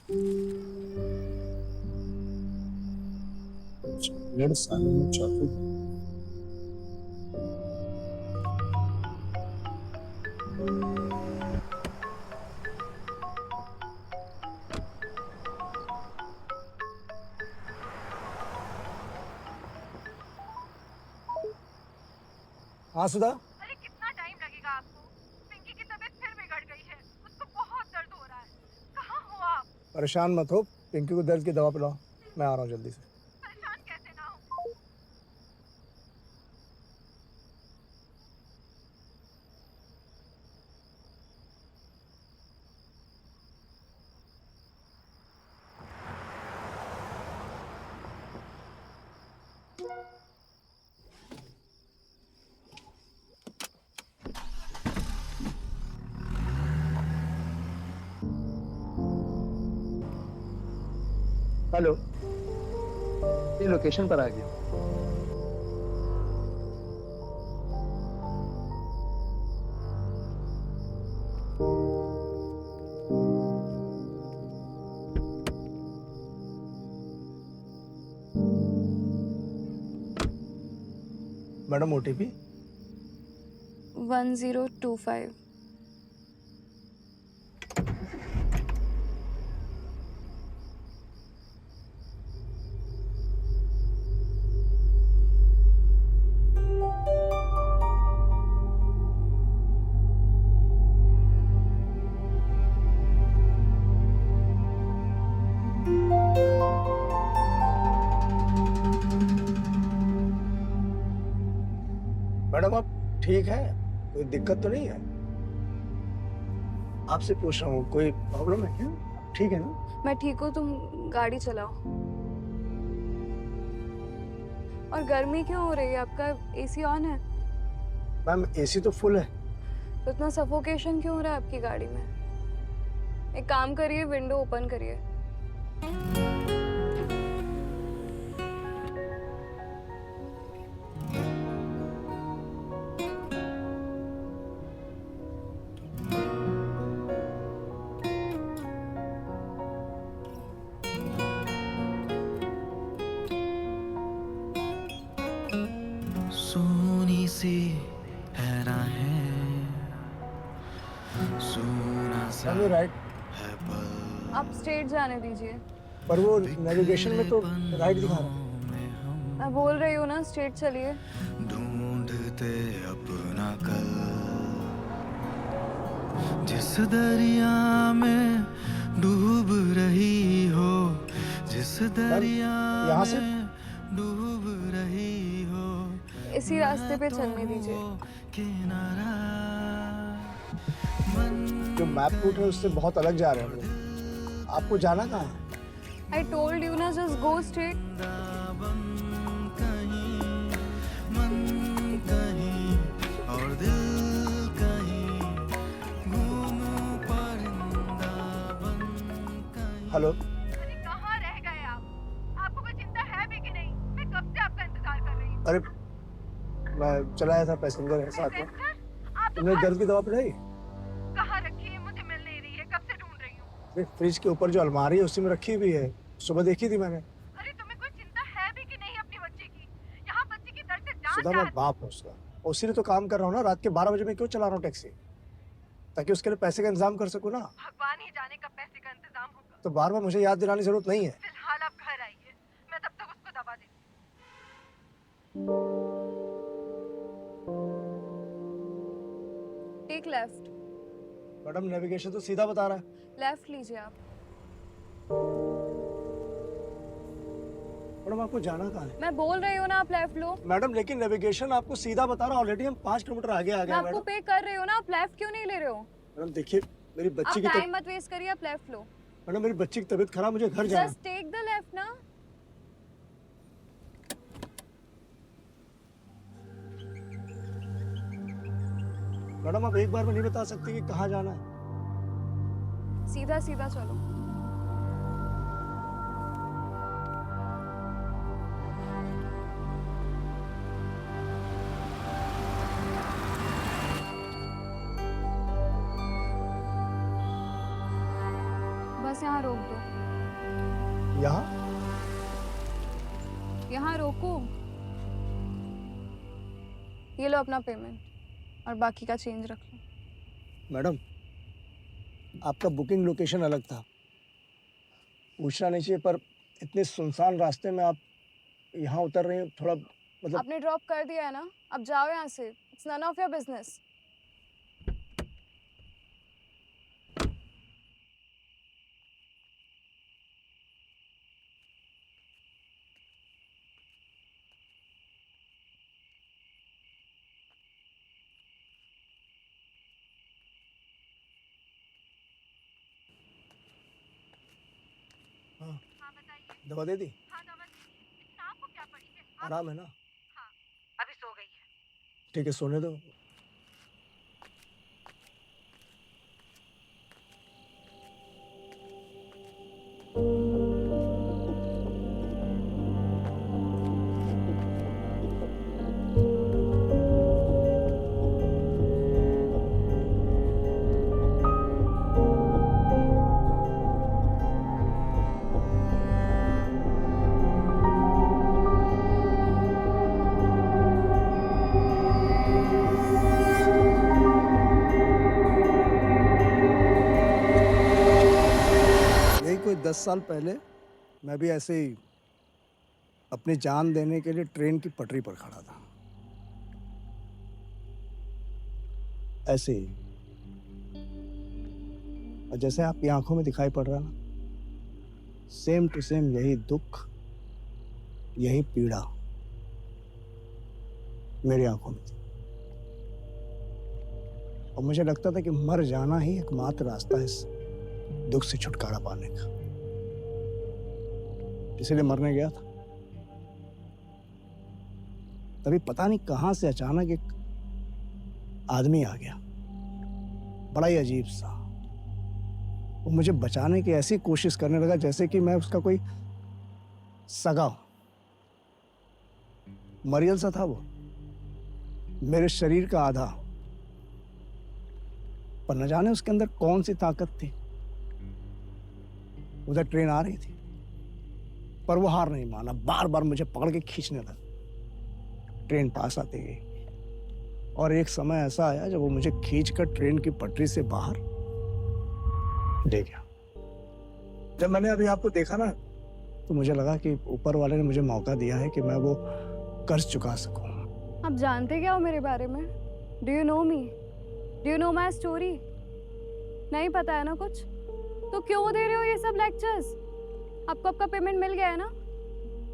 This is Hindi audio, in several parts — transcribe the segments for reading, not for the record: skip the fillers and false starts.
डेढ़ साल में चाकू। हाँ सुधा, अरे कितना टाइम लगेगा आपको? पिंकी की तबीयत फिर बिगड़ गई है। उसको बहुत दर्द हो रहा है। कहाँ हो आप? परेशान मत हो। पिंकी को दर्द की दवा पिलाओ, मैं आ रहा हूँ जल्दी से। परेशान कैसे ना हो? हेलो, ये लोकेशन पर आ गया। Madam OTP 1025। मैडम आप ठीक है? कोई दिक्कत तो नहीं है? आपसे पूछ रहा हूँ, कोई प्रॉब्लम है क्या? ठीक है ना? मैं ठीक हूँ, तुम गाड़ी चलाओ। और गर्मी क्यों हो रही है? आपका एसी ऑन है? मैम एसी तो फुल है। तो इतना सफोकेशन क्यों हो रहा है आपकी गाड़ी में? एक काम करिए, विंडो ओपन करिए। सोनी सी हैरा है, सोना सा मैम राइट, है पल, आप स्ट्रेट जाने दीजिए। पर वो नेविगेशन में तो राइट दिखा रहा है। में हम मैं बोल रही हूँ ना, स्ट्रेट चलिए। ढूंढते अपना कल, जिस दरिया में डूब रही हो, जिस दरिया यहाँ से? में डूब रही हो, इसी रास्ते पे चलने दीजिए। किनारा जो मैप रूट है उससे बहुत अलग जा रहे हैं हम लोग। आपको जाना कहाँ है? आई टोल्ड यू ना, जस्ट गो स्ट्रेट। कहीं और दिल कहीं, घूमूं परिंदा बन कहीं। हेलो, अरे कहाँ रह गए आप? आपको कोई चिंता है भी कि नहीं? मैं कब से आपका इंतजार कर रही हूँ। अरे मैं चला आया था पैसेंजर है साथ में। सेंसर, आप तो तुमने दर्द की दवा पिलाई? कहाँ रखी है? मुझे मिल नहीं रही है। कब से ढूंढ रही हूँ। फ्रिज के ऊपर जो अलमारी है उसी में रखी हुई है, सुबह देखी थी मैंने। अरे तुम्हें कोई चिंता है भी कि नहीं अपनी बच्ची की? यहाँ बच्ची की दर्द से जान सुधा मैं जा। बाप हूँ उसका, उसी लिए तो काम कर रहा हूँ ना। रात के 12 बजे मैं क्यों चला रहा हूँ टैक्सी? ताकि उसके लिए पैसे का इंतजाम कर सकूँ ना। भगवान ही जाने कब पैसे का इंतजाम होगा। तो बार बार मुझे याद दिलाने की जरूरत नहीं है। फिलहाल आप घर आइए, मैं तब तक उसको दवा देती टेक लेफ्ट। मैडम नेविगेशन तो सीधा बता रहा है। लेफ्ट लीजिए आप। मैडम आपको जाना कहाँ है? मैं बोल रही हूँ ना, आप लेफ्ट लो। मैडम लेकिन नेविगेशन आपको सीधा बता रहा है। ऑलरेडी हम 5 किलोमीटर आगे आ मैं गए आपको मैडम। पे कर रही हूँ ना, आप लेफ्ट क्यों नहीं ले रहे हो? मैडम देखिए, मेरी आप बच्ची की टाइम मत वेस्ट करिए, आप लेफ्ट लो। मैडम मेरी बच्ची की तबीयत खराब, मुझे घर जाना जस्ट टेक द लेफ्ट ना। है। मैडम आप एक बार में नहीं बता सकते कि कहाँ जाना है? सीधा सीधा चलो। बस यहाँ रोक दो। यहाँ? यहाँ रोको। ये लो अपना पेमेंट और बाकी का चेंज रख लो। मैडम, आपका बुकिंग लोकेशन अलग था, पूछना नहीं चाहिए, पर इतने सुनसान रास्ते में आप यहाँ उतर रहे हैं, थोड़ा मतलब। आपने ड्रॉप कर दिया है ना, अब जाओ यहाँ से। It's none of your business. हाँ, हाँ बताइए। दवा दे दी? हाँ दवा दी थी। इतना आपको क्या पड़ी है? आराम है ना? हाँ अभी सो गई है। ठीक है, सोने दो। यही कोई 10 साल पहले मैं भी ऐसे ही अपनी जान देने के लिए ट्रेन की पटरी पर खड़ा था, ऐसे ही। और जैसे आपकी आंखों में दिखाई पड़ रहा ना, सेम टू सेम यही दुख, यही पीड़ा मेरी आंखों में थी। और मुझे लगता था कि मर जाना ही एकमात्र रास्ता है इस दुख से छुटकारा पाने का, इसलिए मरने गया था। तभी पता नहीं कहां से अचानक एक आदमी आ गया, बड़ा ही अजीब सा। वो मुझे बचाने की ऐसी कोशिश करने लगा जैसे कि मैं उसका कोई सगा हूं। मरियल सा था वो, मेरे शरीर का आधा, पर न जाने उसके अंदर कौन सी ताकत थी। उधर ट्रेन आ रही थी, पर वो हार नहीं माना, बार बार मुझे पकड़ के खींचने लगा। ट्रेन पास आती गई और एक समय ऐसा आया जब वो मुझे खींचकर ट्रेन की पटरी से बाहर ले गया। जब मैंने अभी आपको देखा ना, तो मुझे लगा कि ऊपर वाले ने मुझे मौका दिया है कि मैं वो कर्ज चुका सकूं। आप जानते क्या हो मेरे बारे में? Do you know me? Do you know my story? नहीं पता है ना कुछ? तो क्यों दे रहे हो ये सब लेक्चर्स? आपको आपका पेमेंट मिल गया है ना,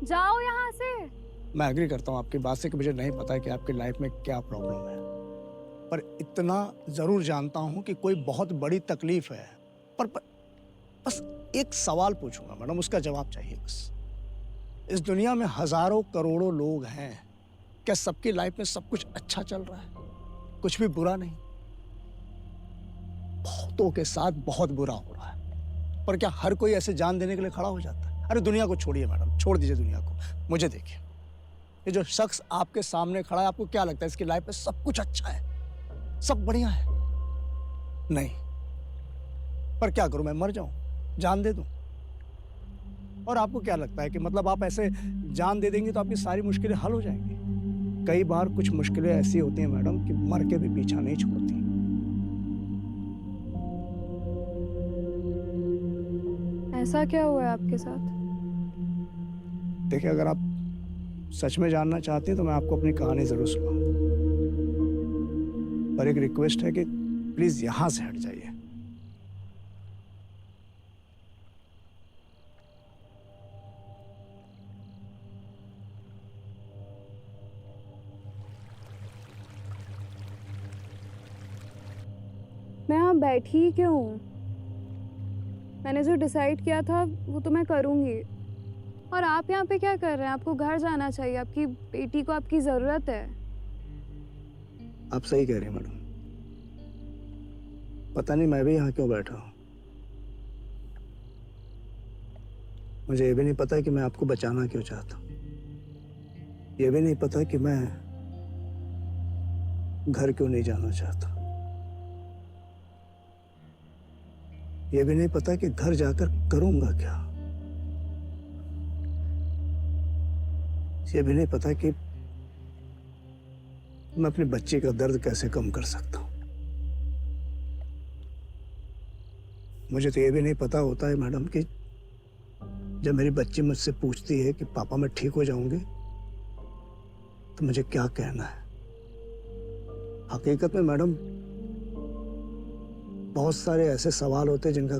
जाओ यहाँ से। मैं एग्री करता हूँ आपकी बात से कि मुझे नहीं पता है कि आपकी लाइफ में क्या प्रॉब्लम है, पर इतना जरूर जानता हूँ कि कोई बहुत बड़ी तकलीफ है। पर बस एक सवाल पूछूंगा मैडम, उसका जवाब चाहिए बस। इस दुनिया में हजारों करोड़ों लोग हैं, क्या सबकी लाइफ में सब कुछ अच्छा चल रहा है, कुछ भी बुरा नहीं? बहुतों के साथ बहुत बुरा हो रहा है, पर क्या हर कोई ऐसे जान देने के लिए खड़ा हो जाता है? अरे दुनिया को छोड़िए मैडम, छोड़ दीजिए दुनिया को, मुझे देखिए। ये जो शख्स आपके सामने खड़ा है, आपको क्या लगता है इसकी लाइफ में सब कुछ अच्छा है, सब बढ़िया है? नहीं। पर क्या करूं, मैं मर जाऊं, जान दे दूं? और आपको क्या लगता है कि मतलब आप ऐसे जान दे देंगे तो आपकी सारी मुश्किलें हल हो जाएंगी? कई बार कुछ मुश्किलें ऐसी होती हैं मैडम कि मर के भी पीछा नहीं छोड़ती। ऐसा क्या हुआ है आपके साथ? देखिए, अगर आप सच में जानना चाहते हैं तो मैं आपको अपनी कहानी जरूर सुनाऊं, पर एक रिक्वेस्ट है कि प्लीज यहां से हट जाइए। मैं यहाँ बैठी ही क्यों हूँ? मैंने जो डिसाइड किया था वो तो मैं करूँगी। और आप यहाँ पे क्या कर रहे हैं? आपको घर जाना चाहिए, आपकी बेटी को आपकी ज़रूरत है। आप सही कह रहे हैं मैडम, पता नहीं मैं भी यहाँ क्यों बैठा हूँ। मुझे ये भी नहीं पता कि मैं आपको बचाना क्यों चाहता हूँ। ये भी नहीं पता कि मैं घर क्यों नहीं जाना चाहता। ये भी नहीं पता कि घर जाकर करूंगा क्या। ये भी नहीं पता कि मैं अपने बच्चे का दर्द कैसे कम कर सकता हूँ। मुझे तो ये भी नहीं पता होता है मैडम कि जब मेरी बच्ची मुझसे पूछती है कि पापा मैं ठीक हो जाऊंगी तो मुझे क्या कहना है। हकीकत में मैडम बहुत सारे ऐसे सवाल होते हैं जिनका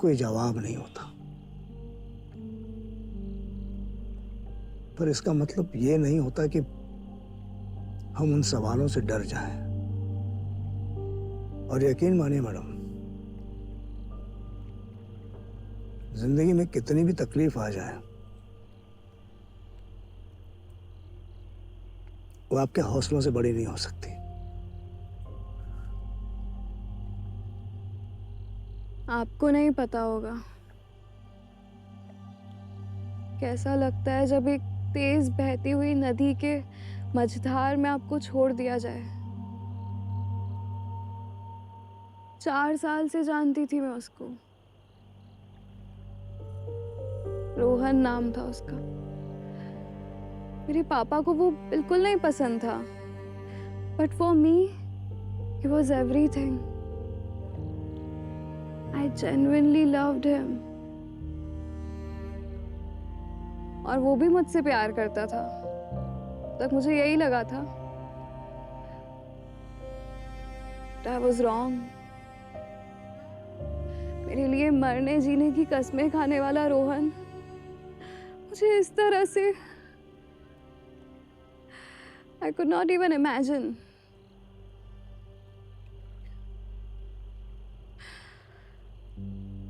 कोई जवाब नहीं होता, पर इसका मतलब ये नहीं होता कि हम उन सवालों से डर जाएं। और यकीन मानिए मैडम, जिंदगी में कितनी भी तकलीफ आ जाए वो आपके हौसलों से बड़ी नहीं हो सकती। आपको नहीं पता होगा कैसा लगता है जब एक तेज बहती हुई नदी के मझधार में आपको छोड़ दिया जाए। 4 साल से जानती थी मैं उसको, रोहन नाम था उसका। मेरे पापा को वो बिल्कुल नहीं पसंद था, but for me he was everything. I genuinely loved him. और वो भी मुझसे प्यार करता था, तब मुझे यही लगा था। I was wrong. मेरे लिए मरने जीने की कस्में खाने वाला रोहन मुझे इस तरह से I could not even imagine.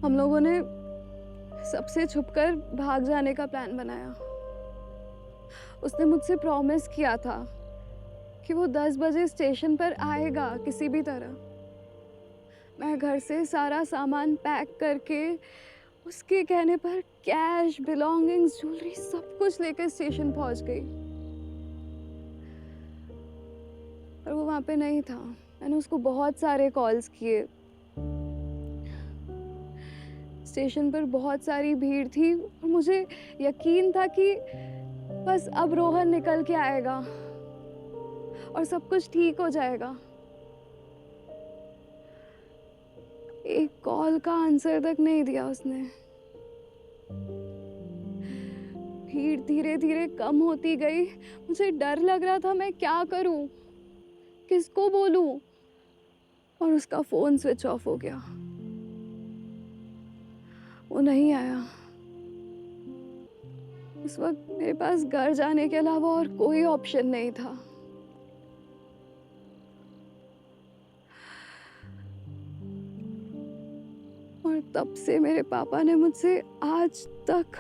हम लोगों ने सबसे छुपकर भाग जाने का प्लान बनाया। उसने मुझसे प्रॉमिस किया था कि वो 10 बजे स्टेशन पर आएगा किसी भी तरह। मैं घर से सारा सामान पैक करके उसके कहने पर कैश, बिलोंगिंग्स, ज्वेलरी सब कुछ लेकर स्टेशन पहुंच गई। पर वो वहाँ पे नहीं था। मैंने उसको बहुत सारे कॉल्स किए। स्टेशन पर बहुत सारी भीड़ थी और मुझे यकीन था कि बस अब रोहन निकल के आएगा और सब कुछ ठीक हो जाएगा। एक कॉल का आंसर तक नहीं दिया उसने। भीड़ धीरे धीरे कम होती गई। मुझे डर लग रहा था मैं क्या करूं, किसको बोलूं, और उसका फोन स्विच ऑफ हो गया। वो नहीं आया। उस वक्त मेरे पास घर जाने के अलावा और कोई ऑप्शन नहीं था। और तब से मेरे पापा ने मुझसे आज तक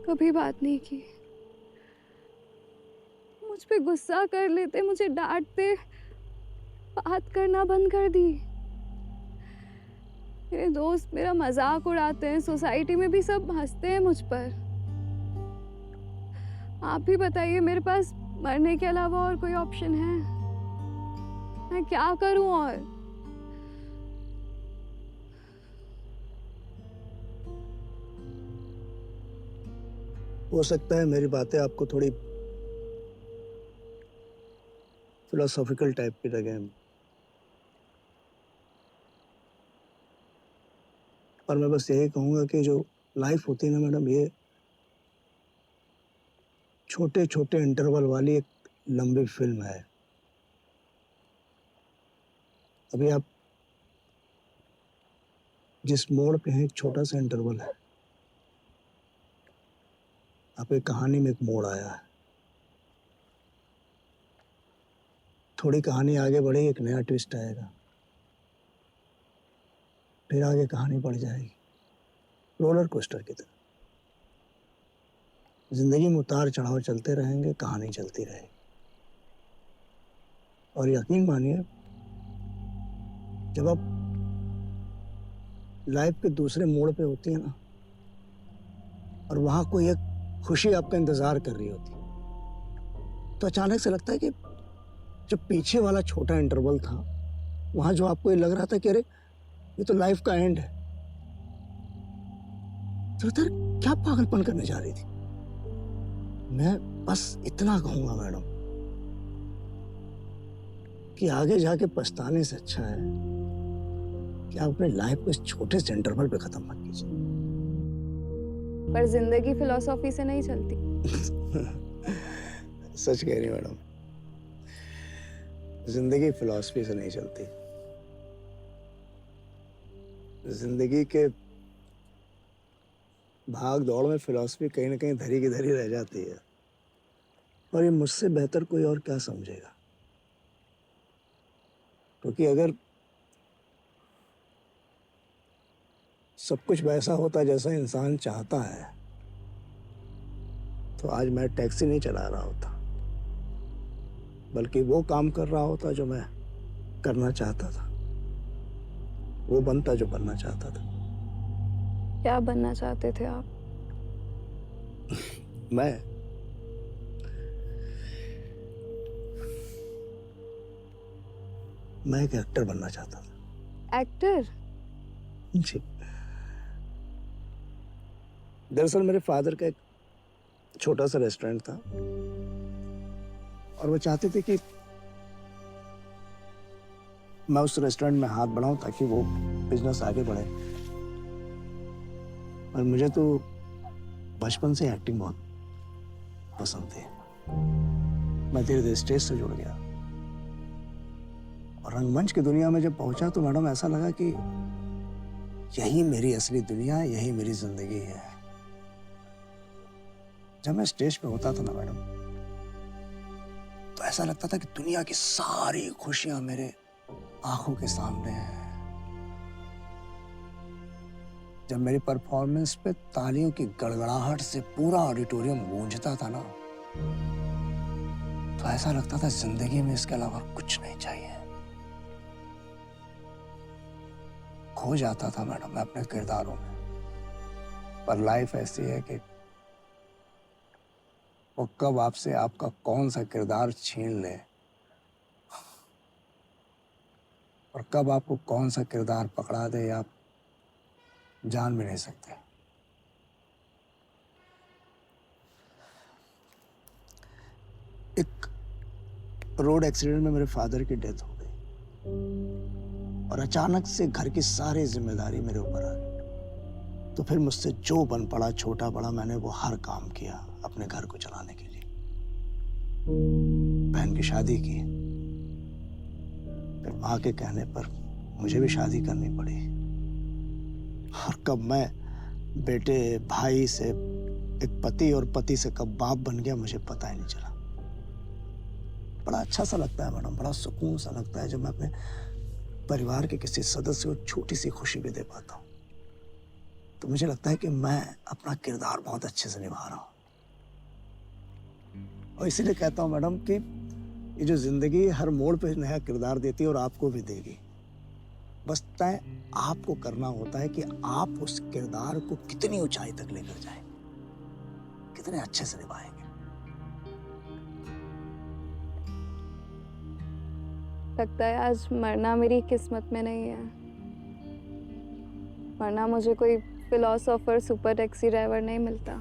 कभी बात नहीं की। मुझ पे गुस्सा कर लेते, मुझे डांटते, बात करना बंद कर दी। मेरे दोस्त मेरा मजाक उड़ाते हैं, सोसाइटी में भी सब हंसते हैं मुझ पर। आप ही बताइए, मेरे पास मरने के अलावा और कोई ऑप्शन है? मैं क्या करूं? और हो सकता है मेरी बातें आपको थोड़ी फिलोसॉफिकल टाइप की लगे, और मैं बस यही कहूँगा कि जो लाइफ होती है ना मैडम, ये छोटे छोटे इंटरवल वाली एक लंबी फिल्म है। अभी आप जिस मोड़ पे हैं, एक छोटा सा इंटरवल है। आपकी कहानी में एक मोड़ आया है। थोड़ी कहानी आगे बढ़ी, एक नया ट्विस्ट आएगा, फिर आगे कहानी बढ़ जाएगी, रोलर कोस्टर की तरह। जिंदगी में उतार चढ़ाव चलते रहेंगे, कहानी चलती रहेगी। और यकीन मानिए, जब आप लाइफ के दूसरे मोड़ पे होती है ना, और वहां कोई एक खुशी आपका इंतजार कर रही होती, तो अचानक से लगता है कि जो पीछे वाला छोटा इंटरवल था, वहां जो आपको ये लग रहा था कि अरे ये तो लाइफ का एंड है, तो उधर क्या पागलपन करने जा रही थी। मैं बस इतना कहूंगा मैडम कि आगे जाके पछताने से अच्छा है कि आप अपनी लाइफ को इस छोटे से इंटरवल पे खत्म मत कीजिए। पर जिंदगी फिलॉसफी से नहीं चलती। सच कह रही मैडम, जिंदगी फिलॉसफी से नहीं चलती। जिंदगी के भाग दौड़ में फिलॉसफी कहीं ना कहीं धरी की धरी रह जाती है, और ये मुझसे बेहतर कोई और क्या समझेगा। क्योंकि अगर सब कुछ वैसा होता जैसा इंसान चाहता है तो आज मैं टैक्सी नहीं चला रहा होता, बल्कि वो काम कर रहा होता जो मैं करना चाहता था, वो बनता जो बनना चाहता था। क्या बनना चाहते थे आप? मैं एक एक्टर बनना चाहता था। एक्टर? जी, दरअसल मेरे फादर का एक छोटा सा रेस्टोरेंट था और वो चाहते थे कि मैं उस रेस्टोरेंट में हाथ बढ़ाऊं ताकि वो बिजनेस आगे बढ़े। और मुझे तो बचपन से एक्टिंग बहुत पसंद थी। मैं धीरे धीरे स्टेज से जुड़ गया और रंगमंच की दुनिया में जब पहुंचा तो मैडम ऐसा लगा कि यही मेरी असली दुनिया है, यही मेरी जिंदगी है। जब मैं स्टेज पे होता था ना मैडम, तो ऐसा लगता था कि दुनिया की सारी खुशियां मेरे आंखों के सामने हैं। जब मेरी परफॉर्मेंस पे तालियों की गड़गड़ाहट से पूरा ऑडिटोरियम गूंजता था ना, तो ऐसा लगता था जिंदगी में इसके अलावा कुछ नहीं चाहिए। खो जाता था मैडम मैं अपने किरदारों में। पर लाइफ ऐसी है कि वो कब आपसे आपका कौन सा किरदार छीन ले और कब आपको कौन सा किरदार पकड़ा दे, आप जान भी नहीं सकते। एक रोड एक्सीडेंट में मेरे फादर की डेथ हो गई और अचानक से घर की सारी जिम्मेदारी मेरे ऊपर आ गई। तो फिर मुझसे जो बन पड़ा, छोटा बड़ा, मैंने वो हर काम किया अपने घर को चलाने के लिए। बहन की शादी की, फिर माँ के कहने पर मुझे भी शादी करनी पड़ी। और कब मैं बेटे भाई से एक पति और पति से कब बाप बन गया मुझे पता ही नहीं चला। बड़ा अच्छा सा लगता है मैडम, बड़ा सुकून सा लगता है जब मैं अपने परिवार के किसी सदस्य को छोटी सी खुशी भी दे पाता हूँ। तो मुझे लगता है कि मैं अपना किरदार बहुत अच्छे से निभा रहा हूँ। और इसीलिए कहता हूँ मैडम कि ये जो जिंदगी हर मोड़ पे नया किरदार देती है और आपको भी देगी। बस तय आपको करना होता है कि आप उस किरदार को कितनी ऊंचाई तक लेकर जाएं, कितने अच्छे से निभाएंगे। लगता है आज मरना मेरी किस्मत में नहीं है, वरना मुझे कोई फिलोसोफर सुपर टैक्सी ड्राइवर नहीं मिलता।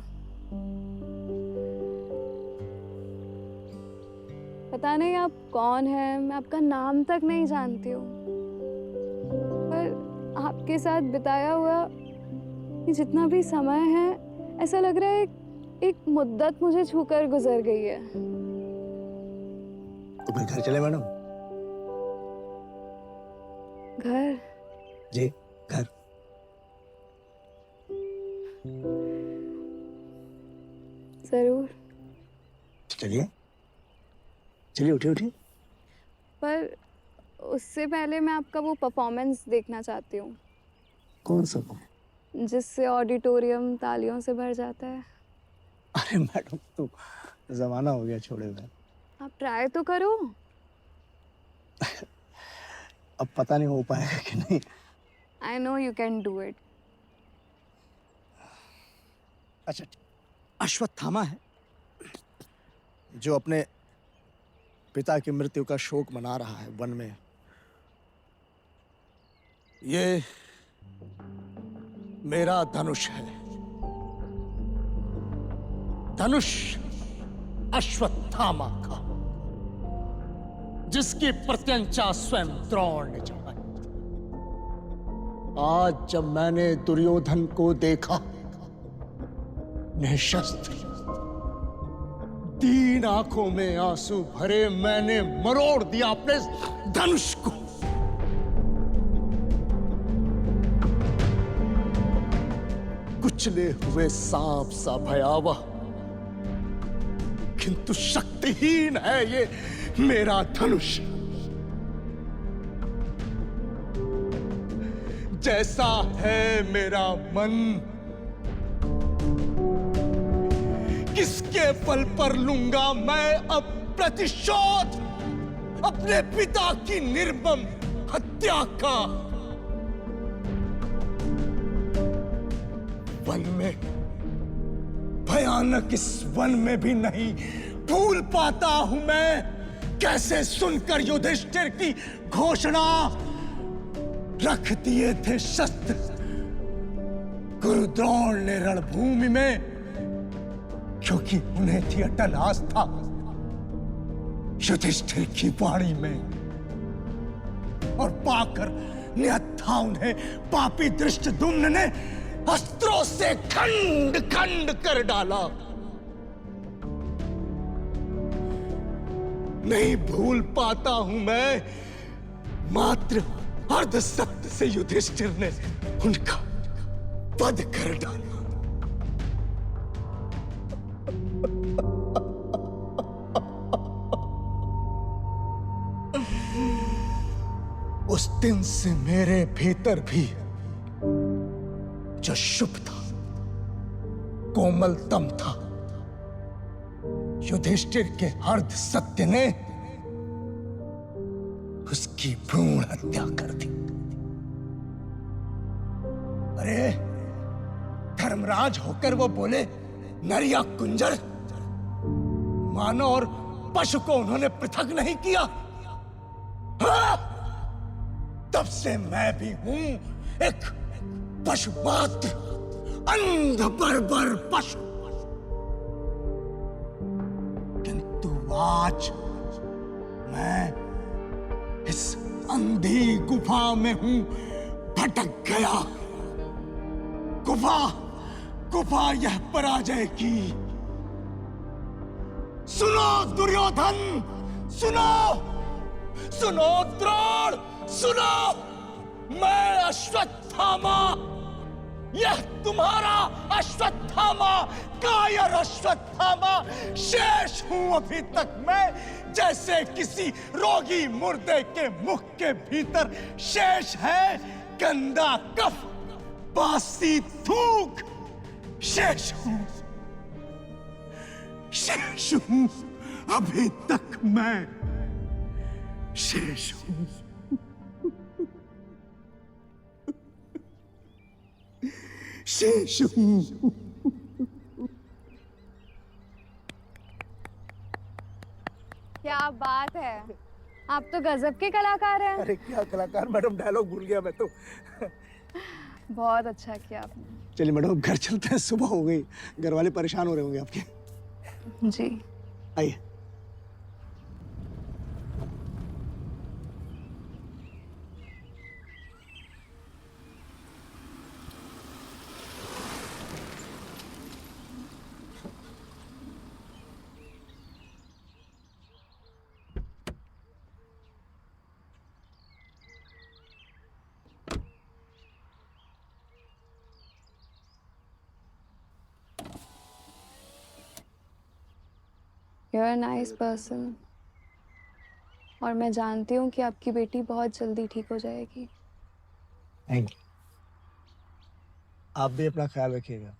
पता नहीं आप कौन हैं, मैं आपका नाम तक नहीं जानती हूँ, पर आपके साथ बिताया हुआ ये जितना भी समय है ऐसा लग रहा है एक मुद्दत मुझे छूकर गुजर गई है। तो फिर घर चले मैडम? घर? जी घर। जरूर। चलिए चलिए, उठिए उठिए। पर उससे पहले मैं आपका वो परफॉर्मेंस देखना चाहती हूँ। कौन सा? जिससे ऑडिटोरियम तालियों से भर जाता है। अरे मैडम तो जमाना हो गया छोड़े हुए। आप ट्राई तो करो। अब पता नहीं हो पाएगा कि नहीं। I know you can do it. अच्छा, अश्वत्थामा है जो अपने पिता की मृत्यु का शोक मना रहा है वन में। ये मेरा धनुष है। धनुष अश्वत्थामा का, जिसकी प्रत्यंचा स्वयं द्रोण ने चढ़ाई। आज जब मैंने दुर्योधन को देखा निशस्त्र, तीन आंखों में आंसू भरे, मैंने मरोड़ दिया अपने धनुष को। कुचले हुए सांप सा भयावह, किंतु शक्तिहीन है ये मेरा धनुष। जैसा है मेरा मन, किसके बल पर लूंगा मैं अब प्रतिशोध अपने पिता की निर्मम हत्या का। वन में, भयानक इस वन में भी नहीं भूल पाता हूं मैं कैसे सुनकर युधिष्ठिर की घोषणा रख दिए थे शस्त्र गुरु द्रोण ने रणभूमि में, क्योंकि उन्हें थी अटल आस्था युधिष्ठिर की वाणी में, और पाकर निहत था उन्हें पापी धृष्टद्युम्न ने अस्त्रों से खंड खंड कर डाला। नहीं भूल पाता हूं मैं मात्र अर्ध सत्य से युधिष्ठिर ने उनका वध कर डाला। उस दिन से मेरे भीतर भी जो शुभ था, कोमलतम था, युधिष्ठिर के अर्ध सत्य ने उसकी भ्रूण हत्या कर दी। अरे धर्मराज होकर वो बोले नर या कुंजर, मानव और पशु को उन्होंने पृथक नहीं किया। हाँ? तब से मैं भी हूं एक पशु मात्र, अंध बर्बर पशु। किंतु आज मैं इस अंधी गुफा में हूं, भटक गया। गुफा यह पराजय की। सुनो दुर्योधन, सुनो द्रोण, सुनो, मैं अश्वत्थामा, यह तुम्हारा अश्वत्थामा, कायर अश्वत्थामा शेष हूं अभी तक मैं, जैसे किसी रोगी मुर्दे के मुख के भीतर शेष है गंदा कफ, बासी थूक। शेष हूं अभी तक मैं, शेष हूं। शेष हूं। क्या बात है, आप तो गजब के कलाकार हैं। अरे क्या कलाकार मैडम, डायलॉग भूल गया मैं तो। बहुत अच्छा किया आपने। चलिए मैडम अब घर चलते हैं, सुबह हो गई, घर वाले परेशान हो रहे होंगे आपके। जी आइए। You're a nice person, और मैं जानती हूँ कि आपकी बेटी बहुत जल्दी ठीक हो जाएगी। Thank you. आप भी अपना ख्याल रखिएगा।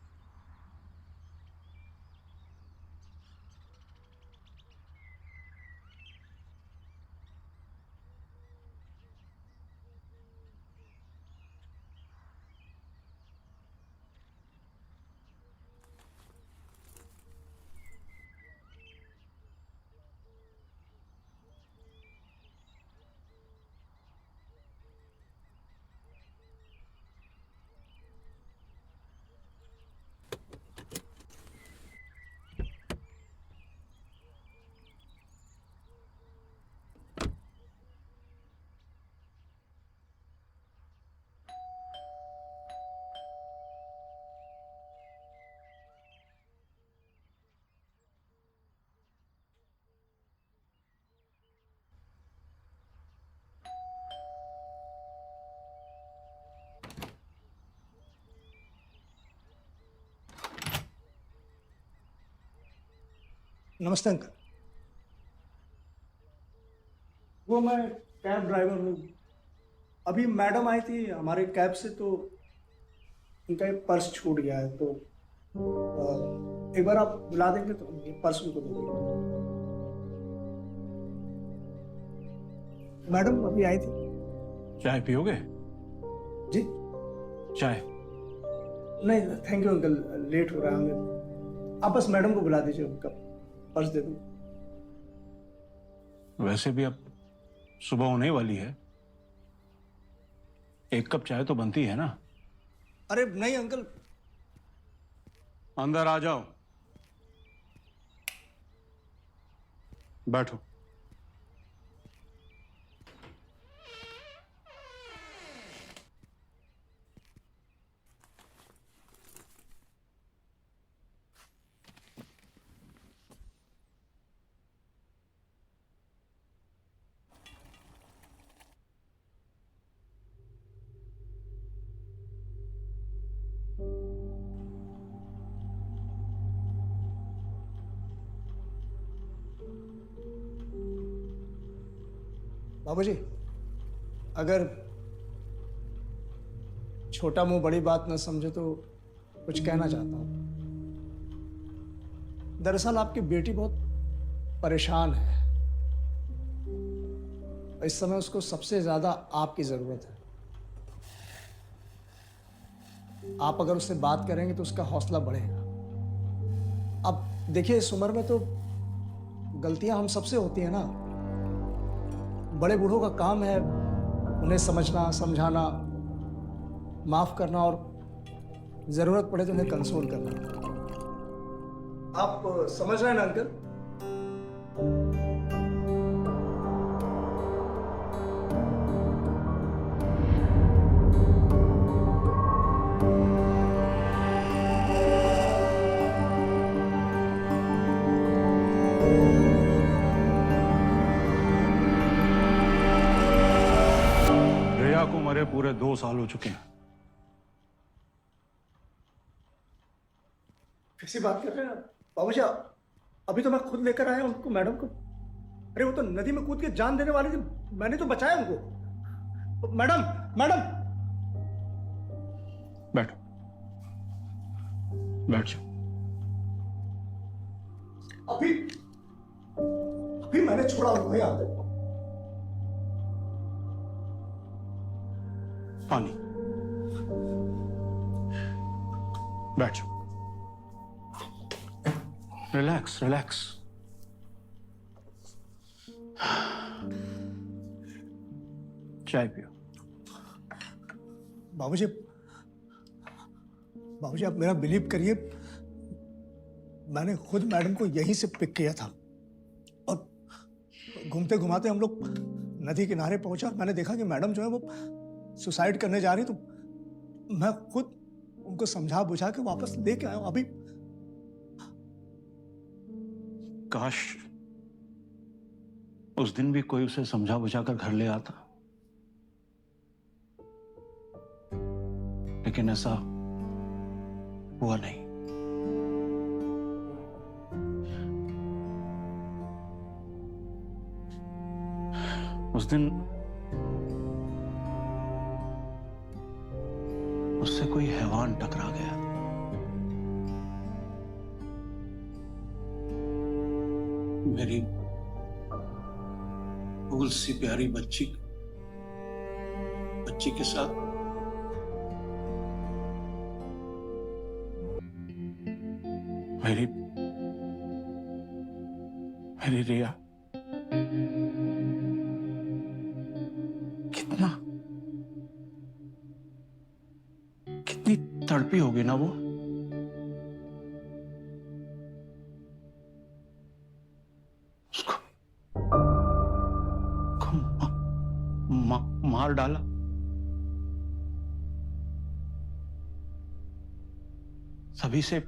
नमस्ते अंकल। वो मैं कैब ड्राइवर हूँ। अभी मैडम आई थी हमारे कैब से, तो उनका एक पर्स छूट गया है, तो एक बार आप बुला देंगे तो ये पर्स उनको दे देंगे। मैडम अभी आई थी। चाय पियोगे? जी चाय। नहीं थैंक यू अंकल, लेट हो रहा है हमें। आप बस मैडम को बुला दीजिए, उनका पर्स दे दूँ। वैसे भी अब सुबह होने वाली है, एक कप चाय तो बनती है ना। अरे नहीं अंकल। अंदर आ जाओ, बैठो। बाबूजी, अगर छोटा मुंह बड़ी बात न समझे तो कुछ कहना चाहता हूं। दरअसल आपकी बेटी बहुत परेशान है। इस समय उसको सबसे ज्यादा आपकी जरूरत है। आप अगर उससे बात करेंगे तो उसका हौसला बढ़ेगा। अब देखिए, इस उम्र में तो गलतियां हम सबसे होती है ना। बड़े बूढ़ों का काम है उन्हें समझना, समझाना, माफ करना और जरूरत पड़े तो उन्हें कंसोल करना। आप समझ रहे हैं ना अंकल? रिया को मरे पूरे 2 साल हो चुके हैं। कैसी बात कर रहे हैं आप बाबूजी? अभी तो मैं खुद लेकर आया उनको, मैडम को। अरे वो तो नदी में कूद के जान देने वाली थी, मैंने तो बचाया उनको। मैडम, मैडम बैठो, बैठ जाओ। अभी अभी मैंने छोड़ा उनको यहाँ पे। पानी, बैठ जाओ। Relax, relax. चाय पियो। बाबूजी, बाबूजी आप मेरा बिलीव करिए, मैंने खुद मैडम को यहीं से पिक किया था और घूमते घुमाते हम लोग नदी किनारे पहुंचा। मैंने देखा कि मैडम जो है वो सुसाइड करने जा रही, तो मैं खुद उनको समझा बुझा के वापस लेके आया हूं। अभी काश उस दिन भी कोई उसे समझा बुझा कर घर ले आता, लेकिन ऐसा हुआ नहीं। उस दिन उससे कोई हैवान टकरा गया। मेरी फूल सी प्यारी बच्ची के साथ मेरी रिया कितनी तड़पी होगी ना वो। मार डाला। सभी से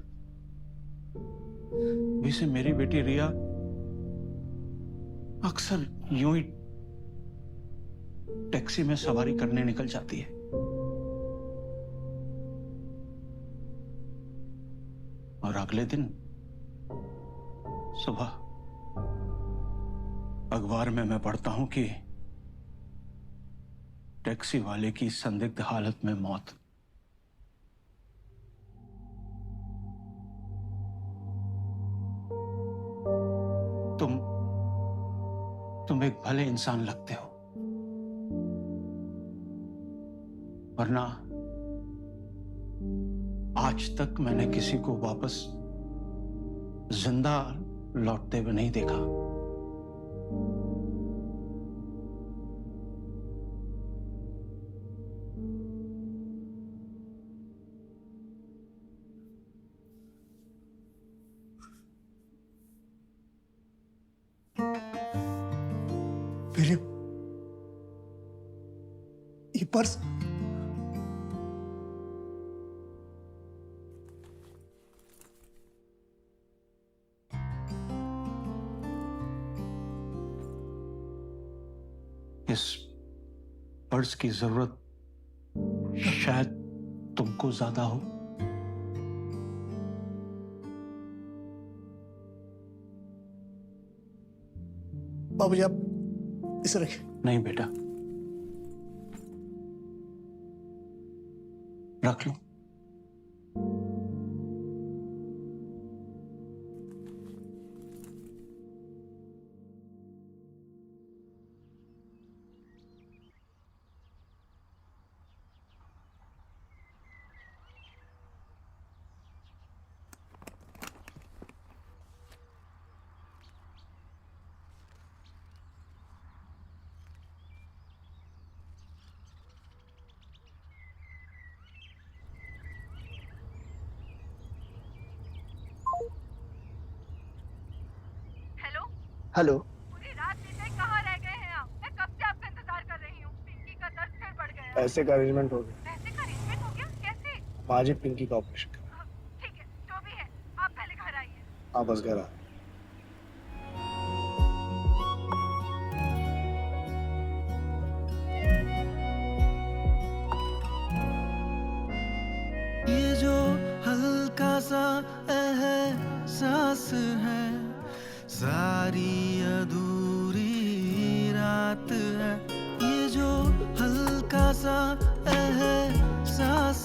मेरी बेटी रिया अक्सर यूं ही टैक्सी में सवारी करने निकल जाती है और अगले दिन सुबह अखबार में मैं पढ़ता हूं कि टैक्सी वाले की संदिग्ध हालत में मौत। तुम एक भले इंसान लगते हो, वरना आज तक मैंने किसी को वापस जिंदा लौटते हुए नहीं देखा। विलियम, ये पर्स इस पर्स की जरूरत शायद तुमको ज्यादा हो। बाबूजी, आप इसे रखें। नहीं बेटा, रख लो। Hello, hello. पूरी रात बीते कहाँ रह गए हैं आप? मैं कब से आपका इंतजार कर रही हूँ। पिंकी का दर्द फिर बढ़ गया। पैसे का अरेंजमेंट हो गया। पैसे का अरेंजमेंट हो गया? कैसे? आज ही पिंकी का ऑपरेशन करा। ठीक है, जो भी है, आप पहले घर आइए। हाँ, बस घर आ। ये जो हल्का सा एहसास है, सारी अधूरी रात है। ये जो हल्का सा एहसास